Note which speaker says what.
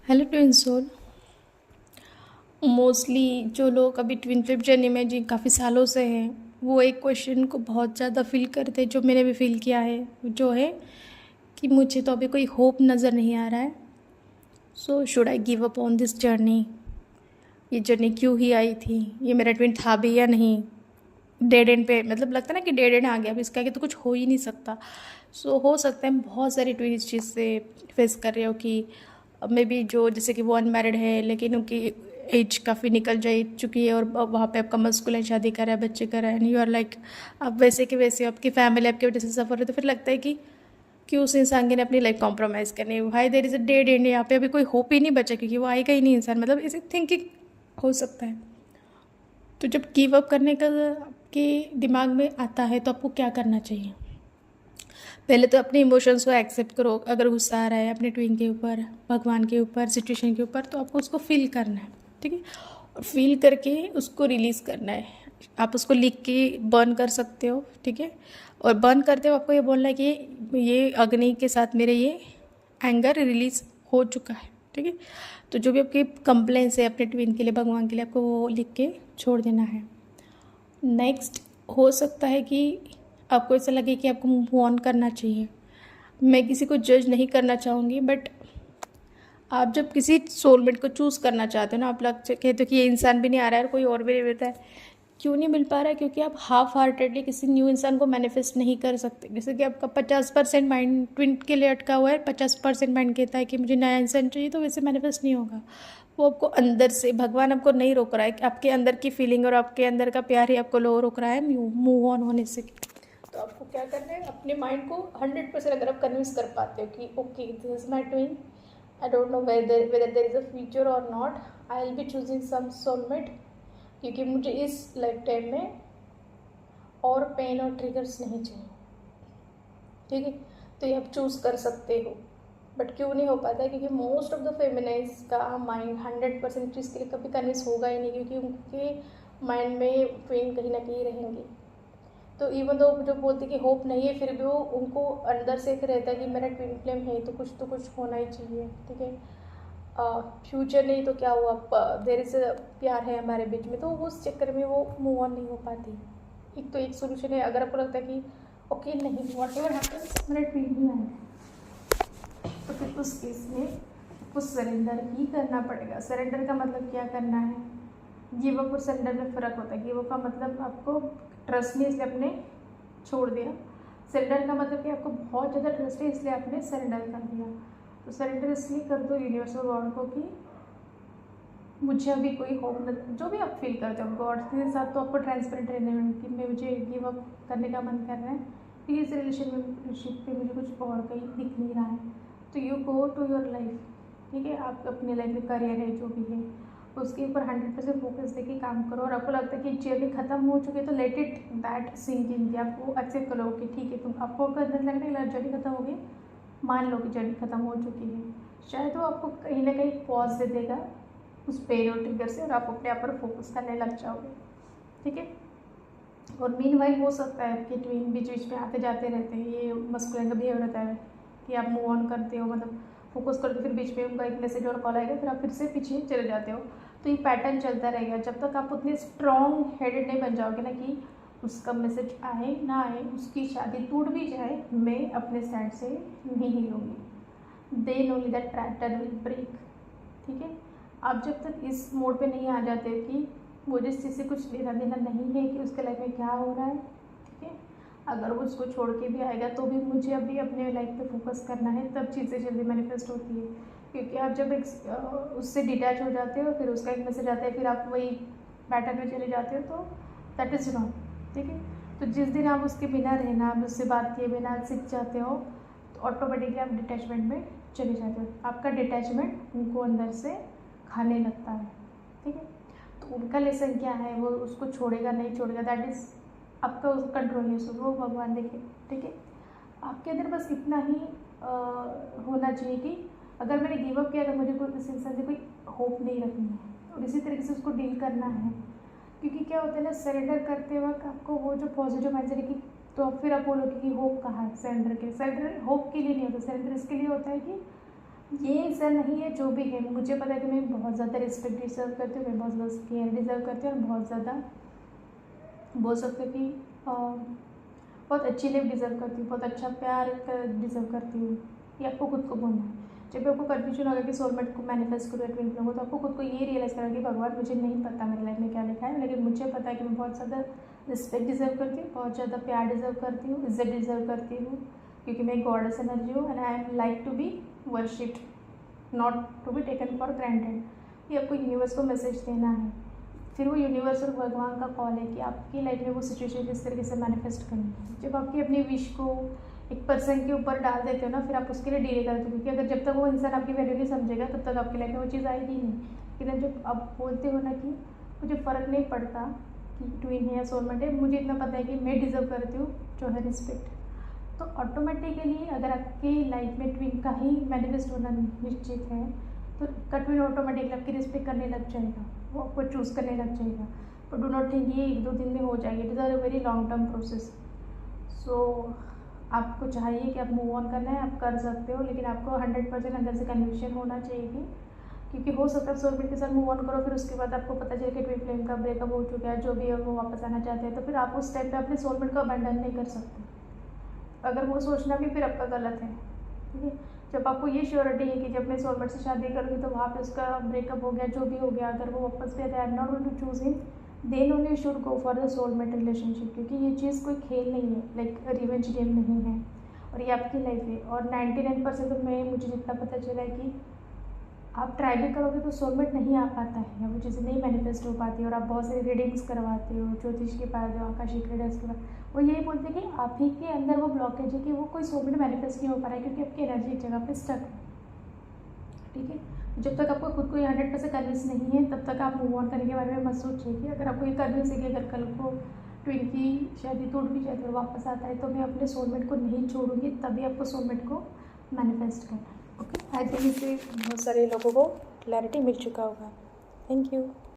Speaker 1: Hello twin soul. Mostly जो लोग अभी ट्विन फ्लिप जर्नी में जी काफ़ी सालों से हैं, वो एक क्वेश्चन को बहुत ज़्यादा फील करते हैं, जो मैंने भी फील किया है, जो है कि मुझे तो अभी कोई होप नज़र नहीं आ रहा है। So should I give up on this journey? ये जर्नी क्यों ही आई थी? ये मेरा ट्विन था भी या नहीं? डेड एंड पे मतलब लगता है ना कि डेड एंड आ गया, अब इसके आगे तो कुछ हो ही नहीं सकता। सो हो सकता है बहुत सारी ट्विन इस चीज़ से फेस कर रहे हो कि मे बी जो जैसे कि वो अनमैरिड है, लेकिन उनकी एज काफ़ी निकल जा चुकी है और वहाँ पे आपका मस्कुलिन शादी कर रहा है, बच्चे कर रहा है, एंड यू आर लाइक आप वैसे के वैसे आपकी फैमिली आपकी वजह से सफ़र है, तो फिर लगता है कि उस इंसान के ने अपनी लाइफ कॉम्प्रोमाइज़ करनी है। भाई there is a dead end, यहाँ पे अभी कोई होप ही नहीं बचा, क्योंकि वो आएगा ही नहीं इंसान, मतलब इसे थिंकिंग हो सकता है। तो जब गिव अप करने का आपके दिमाग में आता है तो आपको क्या करना चाहिए? पहले तो अपने इमोशंस को एक्सेप्ट करो। अगर गुस्सा आ रहा है अपने ट्विन के ऊपर, भगवान के ऊपर, सिचुएशन के ऊपर, तो आपको उसको फील करना है, ठीक है? और फील करके उसको रिलीज़ करना है। आप उसको लिख के बर्न कर सकते हो, ठीक है? और बर्न करते हो आपको ये बोलना है कि ये अग्नि के साथ मेरे ये एंगर रिलीज़ हो चुका है, ठीक है? तो जो भी आपकी कंप्लेंट्स है अपने ट्विन के लिए, भगवान के लिए, आपको वो लिख के छोड़ देना है। नेक्स्ट, हो सकता है कि आपको ऐसा लगे कि आपको मूव ऑन करना चाहिए। मैं किसी को जज नहीं करना चाहूँगी, बट आप जब किसी सोलमेट को चूज़ करना चाहते हो ना, आप लग कहते हो कि ये इंसान भी नहीं आ रहा है और कोई और भी नहीं मिलता है। क्यों नहीं मिल पा रहा है? क्योंकि आप हाफ हार्टेडली किसी न्यू इंसान को मैनिफेस्ट नहीं कर सकते। जैसे कि आपका 50% माइंड ट्विन के लिए अटका हुआ है, 50% माइंड कहता है कि मुझे नया इंसान चाहिए, तो वैसे मैनिफेस्ट नहीं होगा। वो आपको अंदर से, भगवान आपको नहीं रोक रहा है, कि आपके अंदर की फीलिंग और आपके अंदर का प्यार ही आपको लो रोक रहा है मूव ऑन होने से। तो आपको क्या करना है, अपने माइंड को 100% अगर आप कन्विंस कर पाते हो कि okay this is my twin, I don't know whether there is a future or not, I will be choosing some soulmate, क्योंकि मुझे इस लाइफ टाइम में और पेन और ट्रिगर्स नहीं चाहिए, ठीक है? तो ये आप चूज़ कर सकते हो। बट क्यों नहीं हो पाता है? क्योंकि मोस्ट ऑफ द फेमिनाइज का माइंड 100% चीज़ के लिए कभी कन्विंस होगा ही नहीं, क्योंकि उनके माइंड में ट्विन कहीं ना कहीं रहेंगी। तो इवन दो जो बोलते कि होप नहीं है, फिर भी वो उनको अंदर से एक रहता है कि मेरा ट्विन फ्लेम है तो कुछ होना ही चाहिए, ठीक है? फ्यूचर नहीं तो क्या हुआ, देर इज प्यार है हमारे बीच में, तो उस चक्कर में वो मूव ऑन नहीं हो पाती। एक तो एक सोल्यूशन है, अगर आपको लगता है कि ओके नहीं वॉट एवर हैपन्स मेरा ट्विन ही है, तो फिर उस केस में आपको सरेंडर ही करना पड़ेगा। सरेंडर का मतलब क्या करना है? गिव अप और सरेंडर में फ़र्क होता है। गिव अप का मतलब आपको ट्रस्ट नहीं, इसलिए आपने छोड़ दिया। सरेंडर का मतलब कि आपको बहुत ज़्यादा ट्रस्ट है, इसलिए आपने सरेंडर कर दिया। तो सरेंडर इसलिए कर दो यूनिवर्सल गॉड को कि मुझे अभी कोई होप नहीं, जो भी आप फील करते हो गॉड के साथ, तो आपको ट्रांसपेरेंट रहने में कि मैं मुझे गिव अप करने का मन कर रहा है, कि इस रिलेशनशिप पे मुझे कुछ और कहीं दिख नहीं रहा है, तो you go to your life, ठीक है? आप अपने लाइफ में करियर है जो भी है उसके ऊपर 100% फोकस देके काम करो। और आपको लगता है कि जर्नी खत्म हो चुकी है, तो let it that sink in, कि आपको एक्सेप्ट करो कि ठीक है, तुम आपको अंदर लगता है जर्नी खत्म हो गई, मान लो कि जर्नी खत्म हो चुकी है। शायद वो आपको कहीं ना कहीं पॉज दे देगा उस पेन और ट्रिगर से, और आप अपने आप पर फोकस करने लग जाओगे, ठीक है? और मीन वाइल हो सकता है कि ट्विन बीच बीच में आते जाते रहते हैं, ये मस्कुलिन का बिहेवियर रहता है कि आप मूव ऑन करते हो, मतलब फोकस करते हो, फिर बीच में उनका एक मैसेज और कॉल आएगा, फिर आप फिर से पीछे चले जाते हो। तो ये पैटर्न चलता रहेगा जब तक आप उतने स्ट्रॉन्ग हेडेड नहीं बन जाओगे ना कि उसका मैसेज आए ना आए, उसकी शादी टूट भी जाए, मैं अपने साइड से नहीं हिलूँगी, then only that pattern will break, ठीक है? आप जब तक इस मोड पे नहीं आ जाते कि मुझे इस चीज़ से कुछ लेना देना नहीं है कि उसके लाइफ में क्या हो रहा है, ठीक है? अगर वो उसको छोड़ के भी आएगा तो भी मुझे अभी अपने लाइफ पे फोकस करना है, तब चीज़ें जल्दी मैनिफेस्ट होती है। क्योंकि आप जब उससे डिटैच हो जाते हो, फिर उसका एक मैसेज आता है, फिर आप वही पैटर्न में चले जाते हो, तो दैट इज़ रॉन्ग, ठीक है? तो जिस दिन आप उसके बिना रहना, आप उससे बात किए बिना सीख जाते हो, तो ऑटोमेटिकली आप डिटैचमेंट में चले जाते हो। आपका डिटैचमेंट उनको अंदर से खाने लगता है, ठीक है? तो उनका लेसन क्या है, वो उसको छोड़ेगा नहीं छोड़ेगा, दैट इज़ आपका उस कंट्रोल नहीं, सो वो भगवान देखे, ठीक है? आपके अंदर बस इतना ही होना चाहिए कि अगर मैंने गिव अप किया तो मुझे कोई इस इंसान से कोई होप नहीं रखनी है, और इसी तरीके से उसको डील करना है। क्योंकि क्या होता है ना, सरेंडर करते वक्त आपको वो जो पॉजिटिव माइंडसेट है कि, तो अब फिर आप बोलोगे कि होप कहाँ है? सरेंडर के, सरेंडर होप के लिए नहीं होता, सरेंडर इसके लिए होता है कि ये ऐसा नहीं है, जो भी है मुझे पता है कि मैं बहुत ज़्यादा रिस्पेक्ट डिज़र्व करती हूँ, मैं बहुत ज़्यादा केयर डिज़र्व करती हूँ और बहुत ज़्यादा बोल सकते हो कि बहुत अच्छी लाइफ डिज़र्व करती हूँ, बहुत अच्छा प्यार डिज़र्व करती हूँ। ये आपको खुद को बोलना है। जब भी आपको कन्फ्यूजन होगा कि सोलमेट को मैनिफेस्ट करूँ या ट्विन फ्लेम को, तो आपको खुद को ये रियलाइज़ करना कि भगवान मुझे नहीं पता मेरी लाइफ में क्या लिखा है, लेकिन मुझे पता है कि मैं बहुत ज़्यादा रिस्पेक्ट डिज़र्व करती हूँ, बहुत ज़्यादा प्यार डिज़र्व करती हूँ, इज्जत डिज़र्व करती हूँ, क्योंकि मैं गॉडेस एनर्जी हूँ and I am like to be worshipped, not to be taken for granted. ये आपको यूनिवर्स को मैसेज देना है। फिर वो यूनिवर्स और भगवान का कॉल है कि आपकी लाइफ में वो सिचुएशन किस तरीके से मैनिफेस्ट करनी है। जब आपकी अपनी विश को एक पर्सन के ऊपर डाल देते हो ना, फिर आप उसके लिए डिले करते हो, क्योंकि अगर जब तक वो इंसान आपकी वैल्यू नहीं समझेगा तब तक आपकी लाइफ में वो चीज़ आएगी नहीं। लेकिन जब आप बोलते हो ना कि मुझे फ़र्क नहीं पड़ता कि ट्विन है या सोलमेट है, मुझे इतना पता है कि मैं डिज़र्व करती हूँ जो है रिस्पेक्ट, तो ऑटोमेटिकली अगर आपकी लाइफ में ट्विन का ही मैनिफेस्ट होना निश्चित है, तो ट्विन ऑटोमेटिकली आपकी रिस्पेक्ट करने लग जाएगा, वो आपको चूज़ करने लग जाएगा। बट डू नॉट थिंक ये 1-2 दिन में हो जाएगी, it is a very long term process. So आपको चाहिए कि आप मूव ऑन करना है, आप कर सकते हो, लेकिन आपको 100% अंदर से कन्विक्शन होना चाहिए, क्योंकि हो सकता है सोलमेट के साथ मूव ऑन करो, फिर उसके बाद आपको पता चले कि ट्विन फ्लेम का ब्रेकअप हो चुका है, जो भी है वो वापस आना चाहते हैं, तो फिर आप उस टाइम पे अपने सोलमेट को अबैंडन नहीं कर सकते। अगर वो सोचना भी फिर आपका गलत है, ठीक है। जब आपको ये श्योरिटी है कि जब मैं सोलमेट से शादी करूँगी तो वहाँ पे उसका ब्रेकअप हो गया, जो भी हो गया, अगर वो वापस भी आता है, I am not going to choose him, then only you should go for the soulmate relationship, क्योंकि ये चीज़ कोई खेल नहीं है, लाइक रिवेंज गेम नहीं है, और ये आपकी लाइफ है। और 99% तो मैं मुझे जितना पता चला है कि आप ट्राई भी करोगे तो सोलमेट नहीं आ पाता है, या वो चीज़ें नहीं मैनिफेस्ट हो पाती, और आप बहुत सारी रीडिंग्स करवाते हो, ज्योतिष के पास जो आकाशिक रीडर्स के पास, वो यही बोलते हैं कि आप ही के अंदर वो ब्लॉकेज है कि वो कोई सोलमेट मैनिफेस्ट नहीं हो पा रहा है, क्योंकि आपकी एनर्जी एक जगह पे स्टक है, ठीक है। जब तक आपको खुद को ये 100% कन्विंस नहीं है, तब तक आप मूव ऑन करने के बारे में मत सोचिए। कि अगर आपको ये कन्विंस है कि अगर कल को ट्विन की शादी टूट भी जाए तो वापस आता है, तो मैं अपने सोलमेट को नहीं छोड़ूंगी, तभी आपको सोलमेट को मैनिफेस्ट करना है। ओके, आई थिंक इससे बहुत सारे लोगों को क्लैरिटी मिल चुका होगा। Thank you.